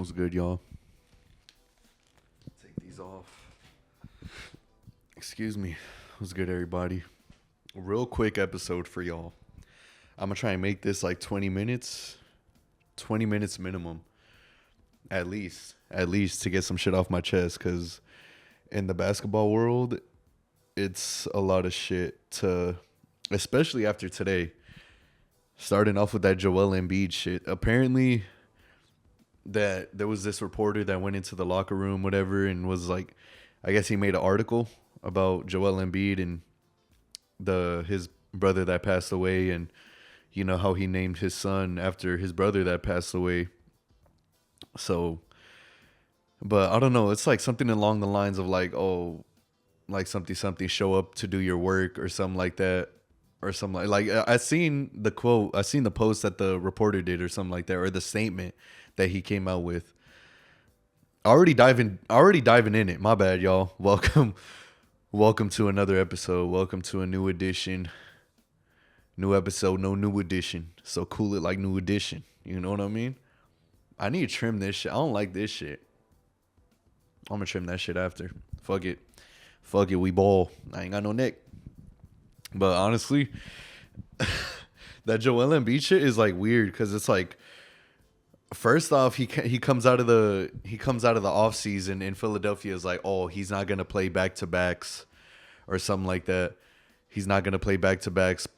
What's good, y'all? Take these off. Excuse me. What's good, everybody? Real quick episode for y'all. I'm gonna try and make this like 20 minutes. 20 minutes minimum. At least to get some shit off my chest. Because in the basketball world, it's a lot of shit to... Especially after today. Starting off with that Joel Embiid shit. Apparently... that there was this reporter that went into the locker room, whatever, and was like, I guess he made an article about Joel Embiid and his brother that passed away, and you know how he named his son after his brother that passed away. So, but I don't know, it's like something along the lines of like, oh, like something, show up to do your work or something like that. Or something like I seen the quote, I seen the post that the reporter did or something like that, or the statement that he came out with. Already diving in it. My bad, y'all. Welcome to another episode. Welcome to a new edition. New episode, no new edition. So cool it like new edition. You know what I mean? I need to trim this shit. I don't like this shit. I'm gonna trim that shit after. Fuck it, we ball. I ain't got no neck. But honestly, that Joel Embiid shit is like weird because it's like, first off, he comes out of the off season in Philadelphia is like, oh, he's not gonna play back to backs or something like that. He's not gonna play back to backs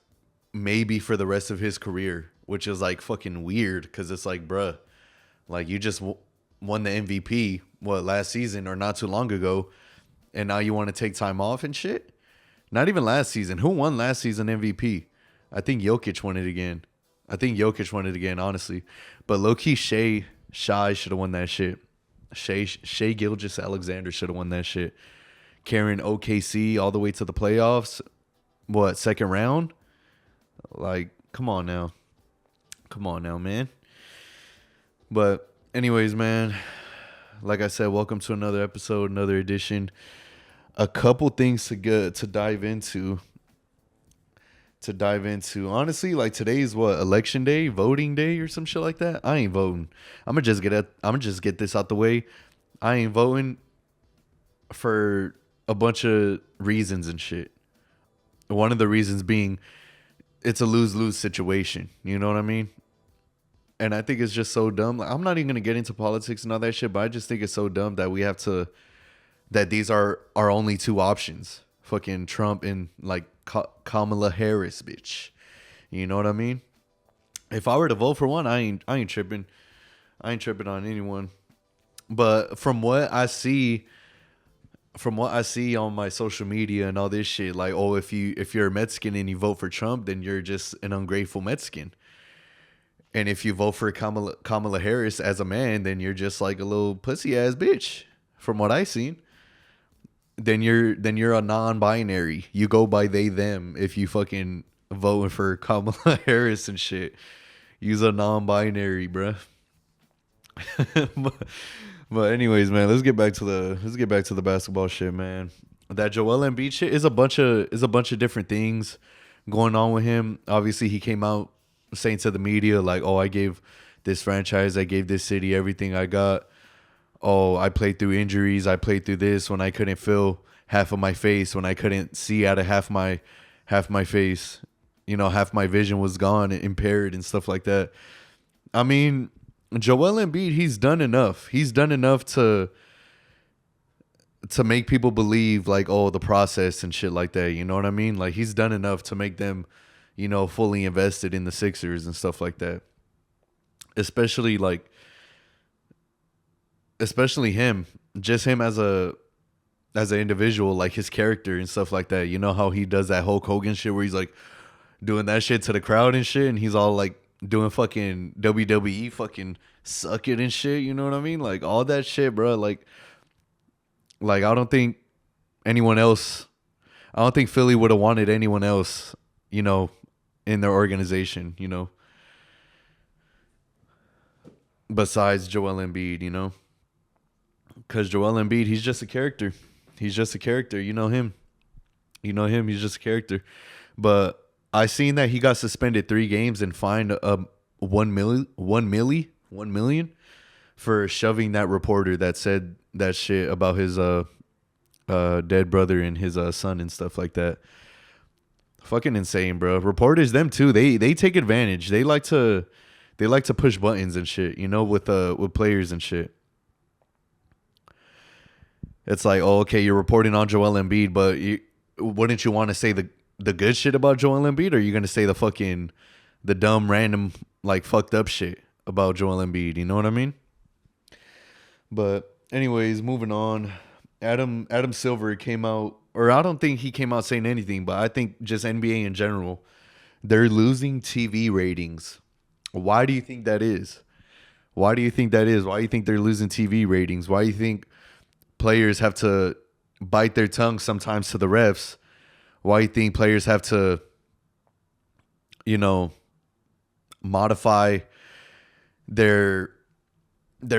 maybe for the rest of his career, which is like fucking weird because it's like, bruh, like you just won the MVP last season or not too long ago, and now you want to take time off and shit. Not even last season. Who won last season MVP? I think Jokic won it again. Honestly. But low-key, Shai should have won that shit. Shai Gilgeous-Alexander should have won that shit. Carrying OKC all the way to the playoffs. Second round? Like, come on now, man. But anyways, man, like I said, welcome to another episode, another edition. A couple things to dive into. Honestly, like today's election day, voting day or some shit like that. I ain't voting. I'm gonna just get this out the way. I ain't voting for a bunch of reasons and shit. One of the reasons being it's a lose-lose situation. You know what I mean? And I think it's just so dumb. Like, I'm not even gonna get into politics and all that shit, but I just think it's so dumb that that these are our only two options. Fucking Trump and like Kamala Harris, bitch. You know what I mean? If I were to vote for one, I ain't tripping. I ain't tripping on anyone. But from what I see on my social media and all this shit, like, oh, if you're a Mexican and you vote for Trump, then you're just an ungrateful Mexican. And if you vote for Kamala Harris as a man, then you're just like a little pussy ass bitch. From what I seen. Then you're a non-binary. You go by they them if you fucking voting for Kamala Harris and shit. You's a non-binary, bruh. but anyways, man, let's get back to the basketball shit, man. That Joel Embiid shit is a bunch of different things going on with him. Obviously, he came out saying to the media like, "Oh, I gave this franchise, I gave this city everything I got. Oh, I played through injuries. I played through this when I couldn't feel half of my face, when I couldn't see out of half my face. You know, half my vision was gone, impaired and stuff like that." I mean, Joel Embiid, he's done enough. He's done enough to make people believe like, oh, the process and shit like that. You know what I mean? Like, he's done enough to make them, you know, fully invested in the Sixers and stuff like that. Especially him, just him as an individual, like his character and stuff like that. You know how he does that Hulk Hogan shit where he's like doing that shit to the crowd and shit, and he's all like doing fucking WWE fucking suck it and shit. You know what I mean? Like all that shit, bro. Like I don't think Philly would have wanted anyone else, you know, in their organization, you know, besides Joel Embiid, you know. Because Joel Embiid, he's just a character. You know him. He's just a character. But I seen that he got suspended 3 games and fined $1 million for shoving that reporter that said that shit about his dead brother and his son and stuff like that. Fucking insane, bro. Reporters, them too. They take advantage. They like to push buttons and shit, with players and shit. It's like, oh, okay, you're reporting on Joel Embiid, but wouldn't you want to say the good shit about Joel Embiid, or are you gonna say the dumb, random, like fucked up shit about Joel Embiid? You know what I mean? But anyways, moving on. Adam Silver came out, or I don't think he came out saying anything, but I think just NBA in general, they're losing TV ratings. Why do you think that is? Why do you think that is? Why do you think they're losing TV ratings? Why do you think players have to bite their tongue sometimes to the refs? Why do you think players have to, modify their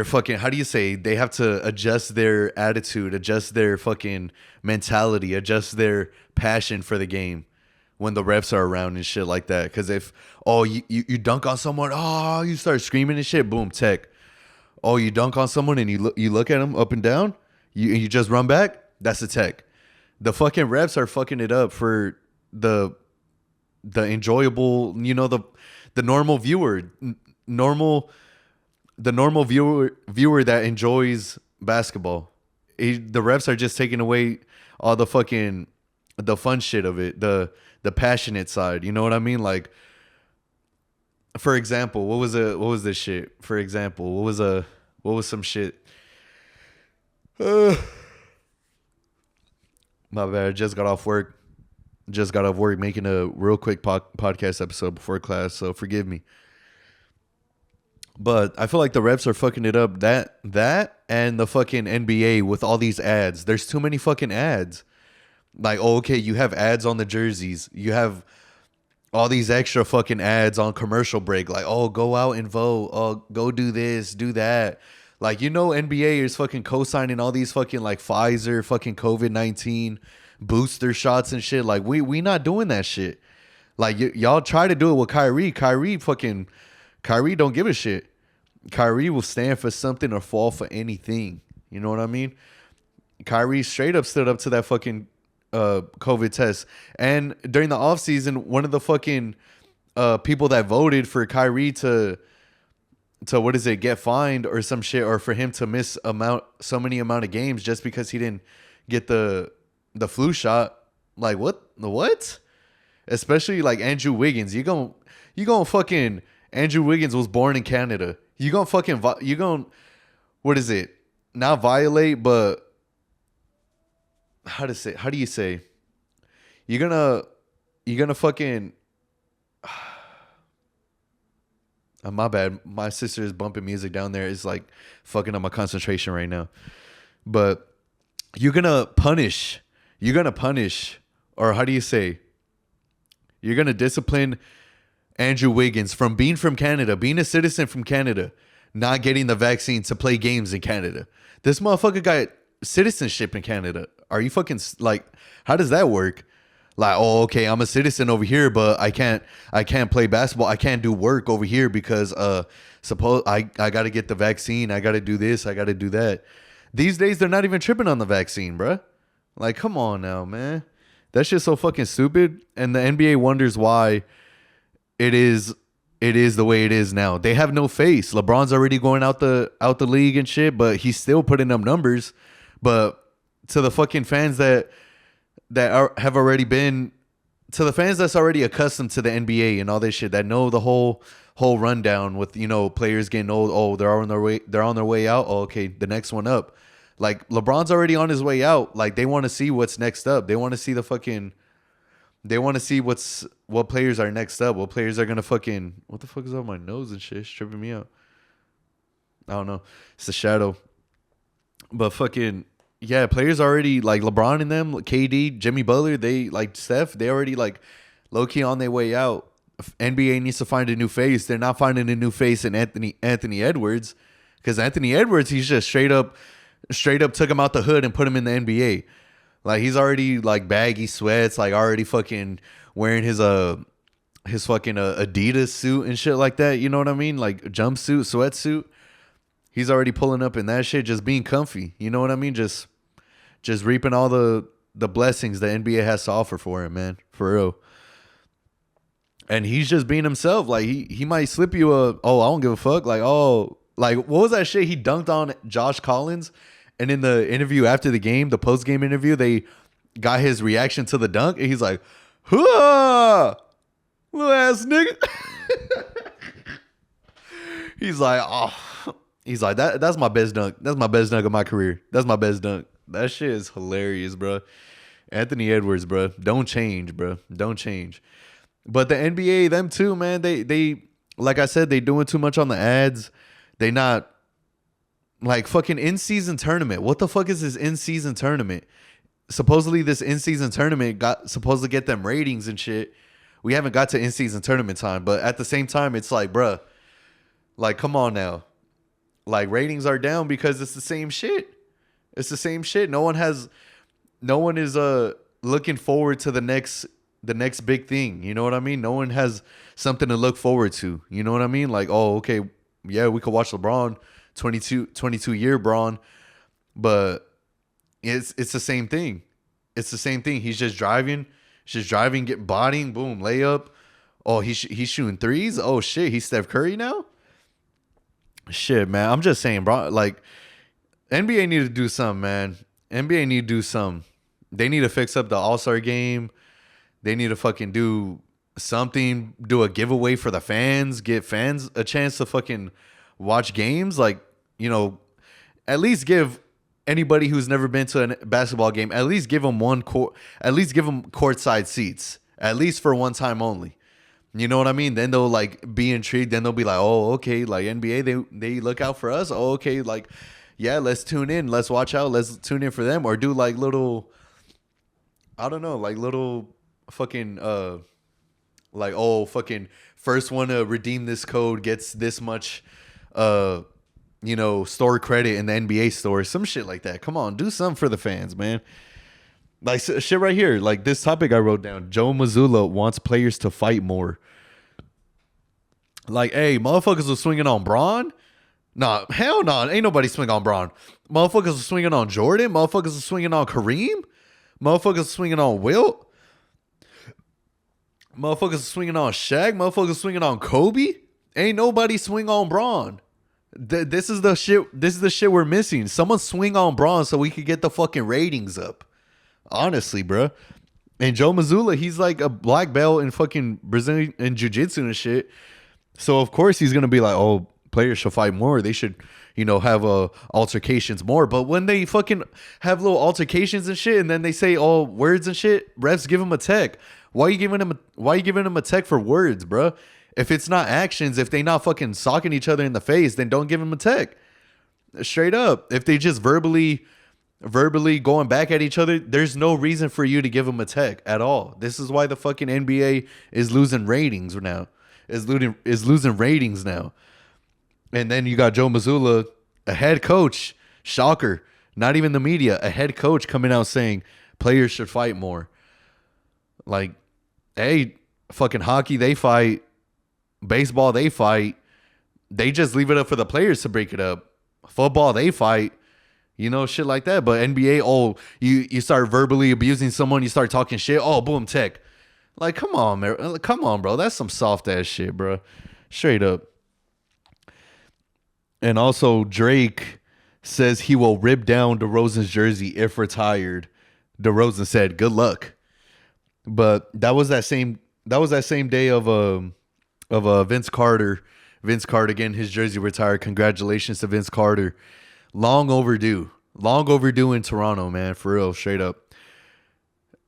fucking, how do you say, they have to adjust their attitude, adjust their fucking mentality, adjust their passion for the game when the refs are around and shit like that? Because if, you dunk on someone, you start screaming and shit, boom, tech. You dunk on someone and you look at them up and down, you just run back, that's a tech. The fucking refs are fucking it up for the enjoyable, the normal viewer, the normal viewer that enjoys basketball. The refs are just taking away all the fun shit of it, the passionate side. You know what I mean? Like, for example, what was this shit? For example, what was some shit? My bad. I just got off work. Making a real quick podcast episode before class, so forgive me. But I feel like the refs are fucking it up. That and the fucking NBA with all these ads. There's too many fucking ads. Like, okay, you have ads on the jerseys. You have all these extra fucking ads on commercial break. Like, go out and vote. Go do this, do that. Like, NBA is fucking co-signing all these fucking like Pfizer, fucking COVID-19 booster shots and shit. Like, we not doing that shit. Like, y'all try to do it with Kyrie. Kyrie don't give a shit. Kyrie will stand for something or fall for anything. You know what I mean? Kyrie straight up stood up to that fucking COVID test. And during the offseason, one of the fucking people that voted for Kyrie to get fined or some shit, or for him to miss so many amount of games just because he didn't get the flu shot. Like, what? Especially like Andrew Wiggins. You gon' fucking, Andrew Wiggins was born in Canada. You gon' fucking, what is it? Not violate, but how do you say? You're gonna fucking, my bad. My sister is bumping music down there. It's like fucking up my concentration right now. But you're gonna punish, or how do you say? You're gonna discipline Andrew Wiggins from being from Canada, being a citizen from Canada, not getting the vaccine to play games in Canada. This motherfucker got citizenship in Canada. Are you fucking, like, how does that work? Like, okay, I'm a citizen over here, but I can't play basketball. I can't do work over here because suppose I got to get the vaccine. I got to do this. I got to do that. These days, they're not even tripping on the vaccine, bruh. Like, come on now, man. That shit's so fucking stupid. And the NBA wonders why it is the way it is now. They have no face. LeBron's already going out the league and shit, but he's still putting up numbers. But to the fucking fans have already been, to the fans that's already accustomed to the NBA and all this shit, that know the whole rundown with, players getting old. Oh, they're on their way out. Oh, okay, the next one up. Like, LeBron's already on his way out. Like, they want to see what's next up. They want to see what players are next up. What players are gonna fucking, what the fuck is on my nose and shit? It's tripping me out. I don't know. It's a shadow. But fucking, yeah, players already, like LeBron and them, KD, Jimmy Butler, they, like Steph, they already like low key on their way out. NBA needs to find a new face. They're not finding a new face in Anthony Edwards, because Anthony Edwards, he's just straight up took him out the hood and put him in the NBA. Like, he's already like baggy sweats, like already fucking wearing his fucking Adidas suit and shit like that. You know what I mean? Like jumpsuit, sweatsuit. He's already pulling up in that shit, just being comfy. You know what I mean? Just reaping all the blessings the NBA has to offer for him, man. For real. And he's just being himself. Like he might slip you I don't give a fuck. Like, what was that shit he dunked on Josh Collins? And in the interview after the game, the post-game interview, they got his reaction to the dunk, and he's like, "Hoo-ah! Little ass nigga." He's like, that's my best dunk. That's my best dunk of my career. That's my best dunk. That shit is hilarious, bro. Anthony Edwards, bro. Don't change, bro. Don't change. But the NBA, them too, man. They like I said, they doing too much on the ads. They not like fucking in-season tournament. What the fuck is this in-season tournament? Supposedly this in-season tournament supposed to get them ratings and shit. We haven't got to in-season tournament time, but at the same time, it's like, bruh, like, come on now. Like, ratings are down because it's the same shit. It's the same shit. No one is looking forward to the next big thing. You know what I mean? No one has something to look forward to. You know what I mean? Like, oh, okay, yeah, we could watch LeBron, 22-year Braun, but it's the same thing. It's the same thing. He's just driving, get bodying, boom, layup. Oh, he's shooting threes. Oh shit, he's Steph Curry now. Shit, man. I'm just saying, bro. Like, NBA need to do something, man. NBA need to do something. They need to fix up the All-Star game. They need to fucking do something. Do a giveaway for the fans. Give fans a chance to fucking watch games. Like, you know, at least give anybody who's never been to a basketball game, at least give them courtside seats. At least for one time only. You know what I mean? Then they'll like be intrigued. Then they'll be like, oh, okay, like NBA, they look out for us. Oh, okay, like, yeah, let's tune in. Let's watch out. Let's tune in for them. Or do like little, I don't know, like little fucking, like, oh, fucking first one to redeem this code gets this much, you know, store credit in the NBA store. Some shit like that. Come on, do something for the fans, man. Like shit right here. Like this topic I wrote down. Joe Mazzulla wants players to fight more. Like, hey, motherfuckers are swinging on Braun? Nah, hell no. Ain't nobody swing on Braun. Motherfuckers are swinging on Jordan. Motherfuckers are swinging on Kareem. Motherfuckers are swinging on Wilt. Motherfuckers are swinging on Shaq. Motherfuckers are swinging on Kobe. Ain't nobody swing on Braun. This is the shit. This is the shit we're missing. Someone swing on Braun so we could get the fucking ratings up. Honestly, bro. And Joe Mazzulla, he's like a black belt in fucking Brazilian and jiu-jitsu and shit. So of course he's gonna be like, oh, players should fight more. They should, you know, have altercations more. But when they fucking have little altercations and shit, and then they say all words and shit, refs give them a tech. Why are you giving them a tech for words, bro? If it's not actions, if they not fucking socking each other in the face, then don't give them a tech. Straight up. If they just verbally going back at each other, there's no reason for you to give them a tech at all. This is why the fucking NBA is losing ratings now. Is losing ratings now. And then you got Joe Mazzulla, a head coach, shocker, not even the media, a head coach coming out saying players should fight more. Like, hey, fucking hockey, they fight. Baseball, they fight. They just leave it up for the players to break it up. Football, they fight. You know, shit like that. But NBA, oh, you start verbally abusing someone, you start talking shit, oh, boom, tech. Like, come on, man. Come on, bro. That's some soft-ass shit, bro. Straight up. And also, Drake says he will rip down DeRozan's jersey if retired. DeRozan said, good luck. But that was that same day of Vince Carter. Vince Carter getting his jersey retired. Congratulations to Vince Carter. Long overdue in Toronto, man. For real, straight up.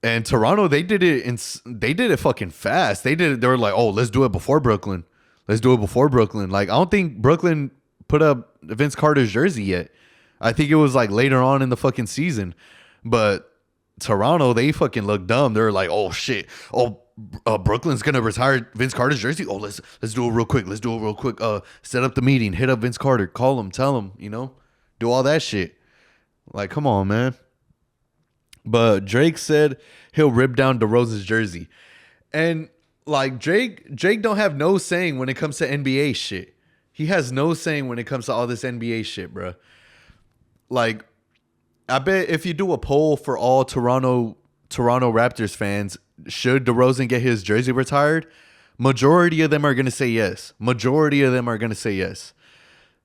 And Toronto, they did it fucking fast. They were like, oh, let's do it before Brooklyn. Like, I don't think Brooklyn put up Vince Carter's jersey yet. I think it was like later on in the fucking season. But Toronto, they fucking looked dumb. They were like, oh shit. Oh, Brooklyn's gonna retire Vince Carter's jersey. Oh, let's do it real quick. Set up the meeting. Hit up Vince Carter. Call him. Tell him. You know, do all that shit. Like, come on, man. But Drake said he'll rip down DeRozan's jersey, and like Drake don't have no saying when it comes to NBA shit. He has no saying when it comes to all this NBA shit, bro. Like, I bet if you do a poll for all Toronto Raptors fans, should DeRozan get his jersey retired? Majority of them are gonna say yes. Majority of them are gonna say yes.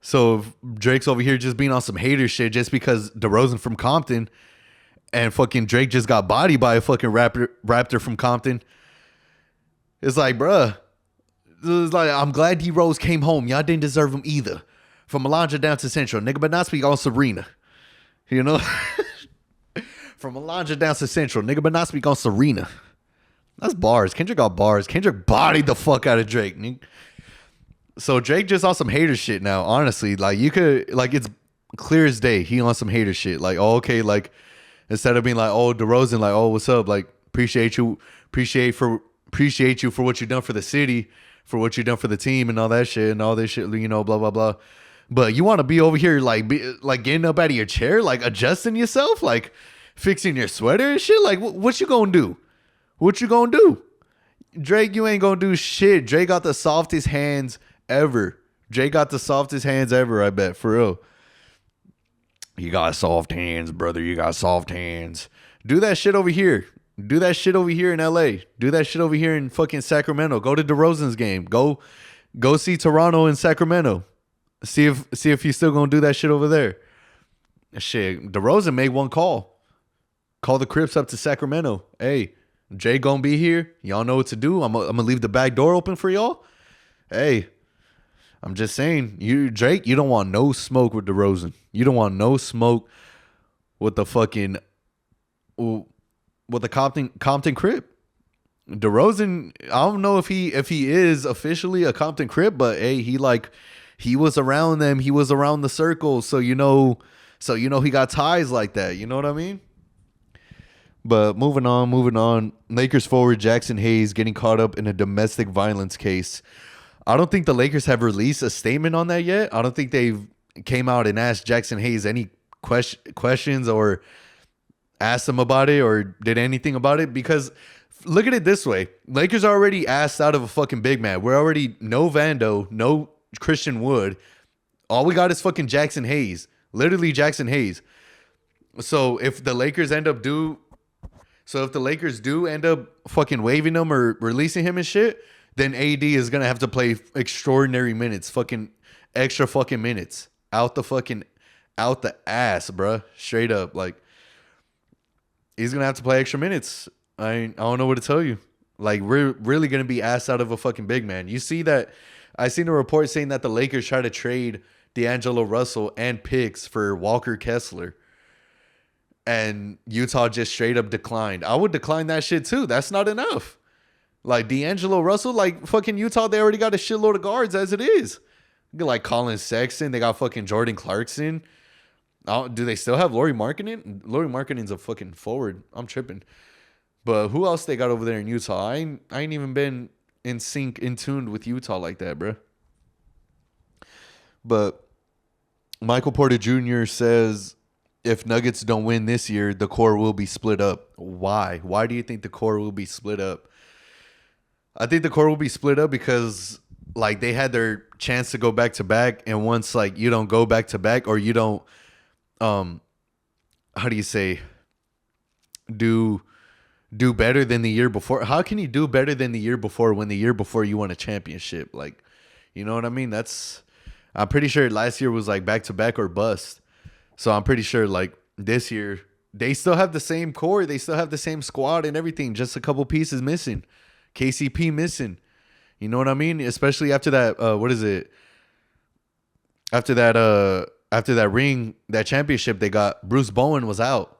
So if Drake's over here just being on some hater shit just because DeRozan from Compton and fucking Drake just got bodied by a fucking Raptor from Compton. It's like, bruh. It's like, I'm glad D-Rose came home. Y'all didn't deserve him either. From Alondra down to Central. Nigga, but not speak on Serena. You know? From Alondra down to Central. Nigga, but not speak on Serena. That's bars. Kendrick got bars. Kendrick bodied the fuck out of Drake. Nigga. So Drake just on some hater shit now, honestly. Like, you could, like, it's clear as day. He on some hater shit. Like, oh, okay, like, instead of being like, oh, DeRozan, like, oh, what's up? Like, appreciate you for what you done for the city, for what you done for the team and all that shit and all this shit, you know, blah, blah, blah. But you want to be over here, like, getting up out of your chair, like, adjusting yourself, like, fixing your sweater and shit? Like, what you gonna do? What you gonna do? Drake, you ain't gonna do shit. Drake got the softest hands ever. Drake got the softest hands ever, I bet, for real. You got soft hands, brother. You got soft hands. Do that shit over here. Do that shit over here in LA. Do that shit over here in fucking Sacramento. Go to DeRozan's game. Go see Toronto and Sacramento. See if he's still gonna do that shit over there. Shit, DeRozan made one call. Call the Crips up to Sacramento. Hey, Jay gonna be here. Y'all know what to do. I'm gonna leave the back door open for y'all. Hey, I'm just saying, Drake, you don't want no smoke with DeRozan. You don't want no smoke with the fucking with the Compton Crip. DeRozan, I don't know if he is officially a Compton Crip, but hey, he was around them. He was around the circle, so you know he got ties like that. You know what I mean? But moving on. Lakers forward Jaxson Hayes getting caught up in a domestic violence case. I don't think the Lakers have released a statement on that yet. I don't think they've came out and asked Jaxson Hayes any questions or asked him about it or did anything about it, because look at it this way. Lakers are already asked out of a fucking big man. We're already no Vando, no Christian Wood. All we got is fucking Jaxson Hayes. Literally Jaxson Hayes. So if the Lakers do end up fucking waiving him or releasing him and shit, then AD is going to have to play extraordinary minutes, fucking extra fucking minutes out the ass, bruh. Straight up. Like, he's going to have to play extra minutes. I don't know what to tell you. Like, we're really going to be asked out of a fucking big man. You see that? I seen a report saying that the Lakers try to trade D'Angelo Russell and picks for Walker Kessler. And Utah just straight up declined. I would decline that shit too. That's not enough. Like, D'Angelo Russell, like, fucking Utah, they already got a shitload of guards as it is. You got, like, Colin Sexton. They got fucking Jordan Clarkson. Do they still have Lauri Markkanen? Lauri Markkanen's a fucking forward. I'm tripping. But who else they got over there in Utah? I ain't even been in tuned with Utah like that, bro. But Michael Porter Jr. says, if Nuggets don't win this year, the core will be split up. Why? Why do you think the core will be split up? I think the core will be split up because, like, they had their chance to go back to back, and once, like, you don't go back to back, or you don't, how do you say, do better than the year before? How can you do better than the year before when the year before you won a championship? Like, you know what I mean? I'm pretty sure last year was like back to back or bust. So I'm pretty sure like this year they still have the same core, they still have the same squad and everything, just a couple pieces missing. KCP missing. You know what I mean? Especially after that what is it? After that ring, that championship they got, Bruce Bowen was out.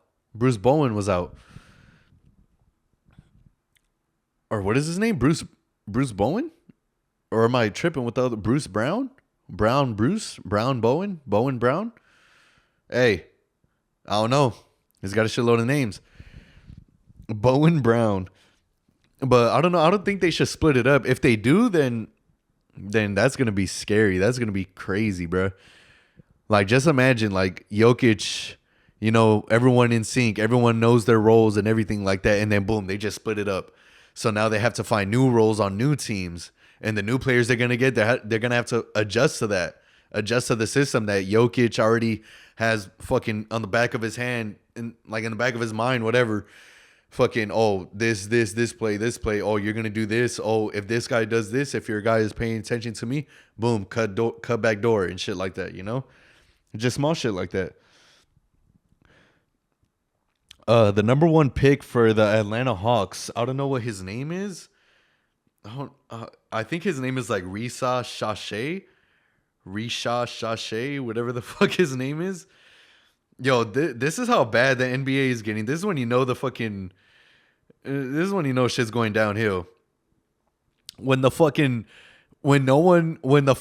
Or what is his name? Bruce Bowen? Or am I tripping with the other Bruce Brown? Brown Bowen? Bowen Brown? Hey, I don't know. He's got a shitload of names. Bowen Brown. But I don't know. I don't think they should split it up. If they do, then that's going to be scary. That's going to be crazy, bro. Like, just imagine, like, Jokic, you know, everyone in sync. Everyone knows their roles and everything like that. And then, boom, they just split it up. So now they have to find new roles on new teams. And the new players they're gonna get, they're gonna have to adjust to that, adjust to the system that Jokic already has fucking on the back of his hand and like in the back of his mind, whatever. Fucking this play. Oh, you're gonna do this. Oh, if this guy does this, if your guy is paying attention to me, boom, cut back door and shit like that. You know, just small shit like that. The number one pick for the Atlanta Hawks. I don't know what his name is. I think his name is like Risha Shashay, whatever the fuck his name is. Yo, this is how bad the NBA is getting. This is when you know the fucking. This is when you know shit's going downhill. When the fucking, when no one, when the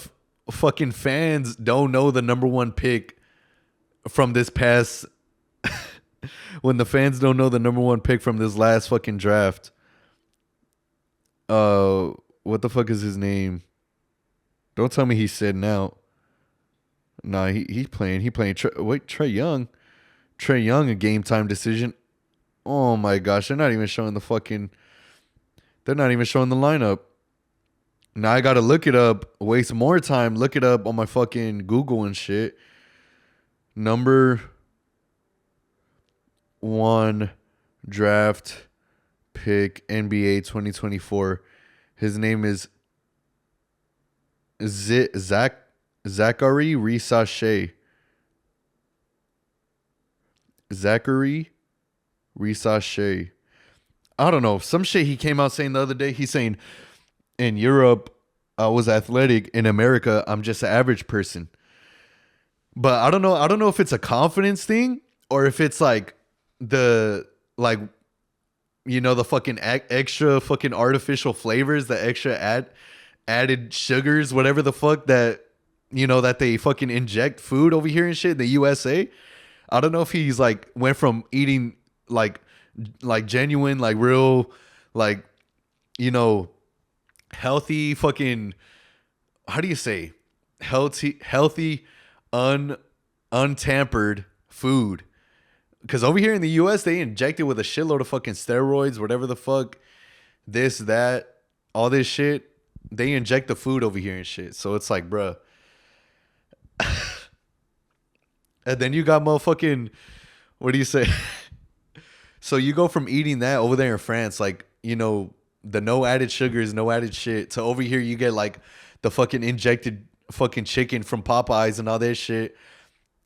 fucking fans don't know the number one pick from this past. When the fans don't know the number one pick from this last fucking draft. What the fuck is his name? Don't tell me he's sitting out. Nah, he's playing. Trae Young. Trae Young, a game time decision. Oh my gosh, they're not even showing the fucking. They're not even showing the lineup. Now I gotta look it up. Waste more time. Look it up on my fucking Google and shit. Number one draft pick NBA 2024. His name is Zachary Risashay. Zachary Risashay. I don't know. Some shit he came out saying the other day. He's saying, in Europe, I was athletic. In America, I'm just an average person. But I don't know. I don't know if it's a confidence thing or if it's like the, like, you know, the fucking extra fucking artificial flavors, the extra added sugars, whatever the fuck that, you know, that they fucking inject food over here and shit in the USA. I don't know if he's like went from eating like genuine, like real, like, you know, healthy fucking, how do you say, healthy, untampered food. Because over here in the US, they inject it with a shitload of fucking steroids, whatever the fuck, this, that, all this shit. They inject the food over here and shit. So it's like, bruh. And then you got motherfucking, what do you say? So you go from eating that over there in France, like, you know, the no added sugars, no added shit, to over here you get like the fucking injected fucking chicken from Popeyes and all that shit.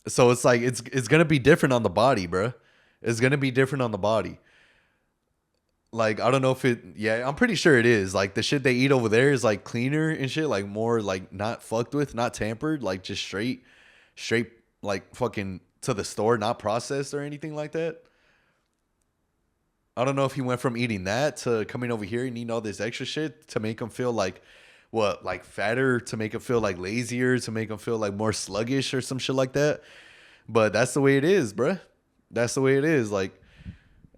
So it's like, it's going to be different on the body, bro. It's going to be different on the body. Like, I don't know if it, yeah, I'm pretty sure it is. Like, the shit they eat over there is like cleaner and shit, like more like not fucked with, not tampered, like just straight, like fucking to the store, not processed or anything like that. I don't know if he went from eating that to coming over here and eating all this extra shit to make him feel like, what, like fatter, to make him feel like lazier, to make him feel like more sluggish or some shit like that. But that's the way it is, bruh. That's the way it is. Like,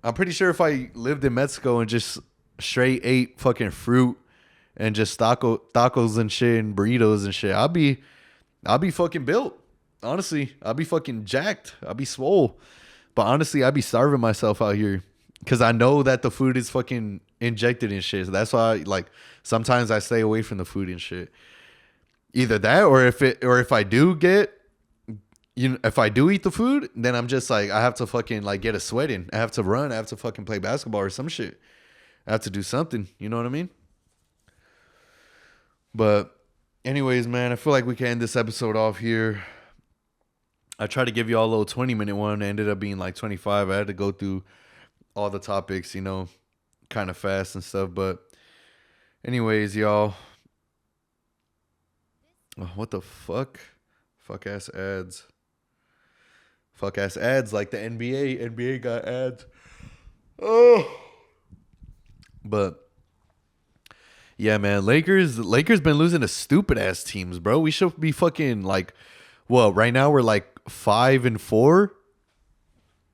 I'm pretty sure if I lived in Mexico and just straight ate fucking fruit and just tacos and shit and burritos and shit, I'll be fucking built. Honestly, I'll be fucking jacked. I'll be swole. But honestly, I'd be starving myself out here because I know that the food is fucking injected and shit. So that's why, like, sometimes I stay away from the food and shit. Either that, or if I do get, you know, if I do eat the food, then I'm just like, I have to fucking like get a sweat in. I have to run. I have to fucking play basketball or some shit. I have to do something. You know what I mean? But anyways, man, I feel like we can end this episode off here. I tried to give you all a little 20-minute one. It ended up being like 25. I had to go through all the topics, you know, kind of fast and stuff. But anyways, y'all. Oh, what the fuck? Fuck ass ads. Fuck ass ads like the NBA. NBA got ads. Oh. But yeah, man, Lakers been losing to stupid ass teams, bro. We should be fucking like, well, right now we're like 5-4.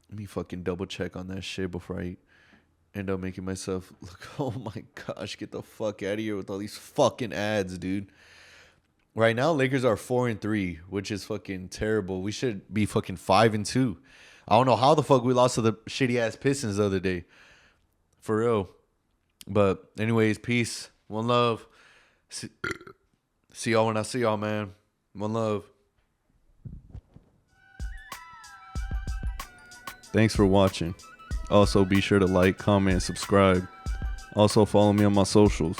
Let me fucking double check on that shit before I end up making myself look. Oh my gosh, get the fuck out of here with all these fucking ads, dude. Right now, Lakers are 4-3, which is fucking terrible. We should be fucking 5-2. I don't know how the fuck we lost to the shitty ass Pistons the other day. For real. But anyways, peace. One love. See y'all when I see y'all, man. One love. Thanks for watching. Also, be sure to like, comment, and subscribe. Also, follow me on my socials.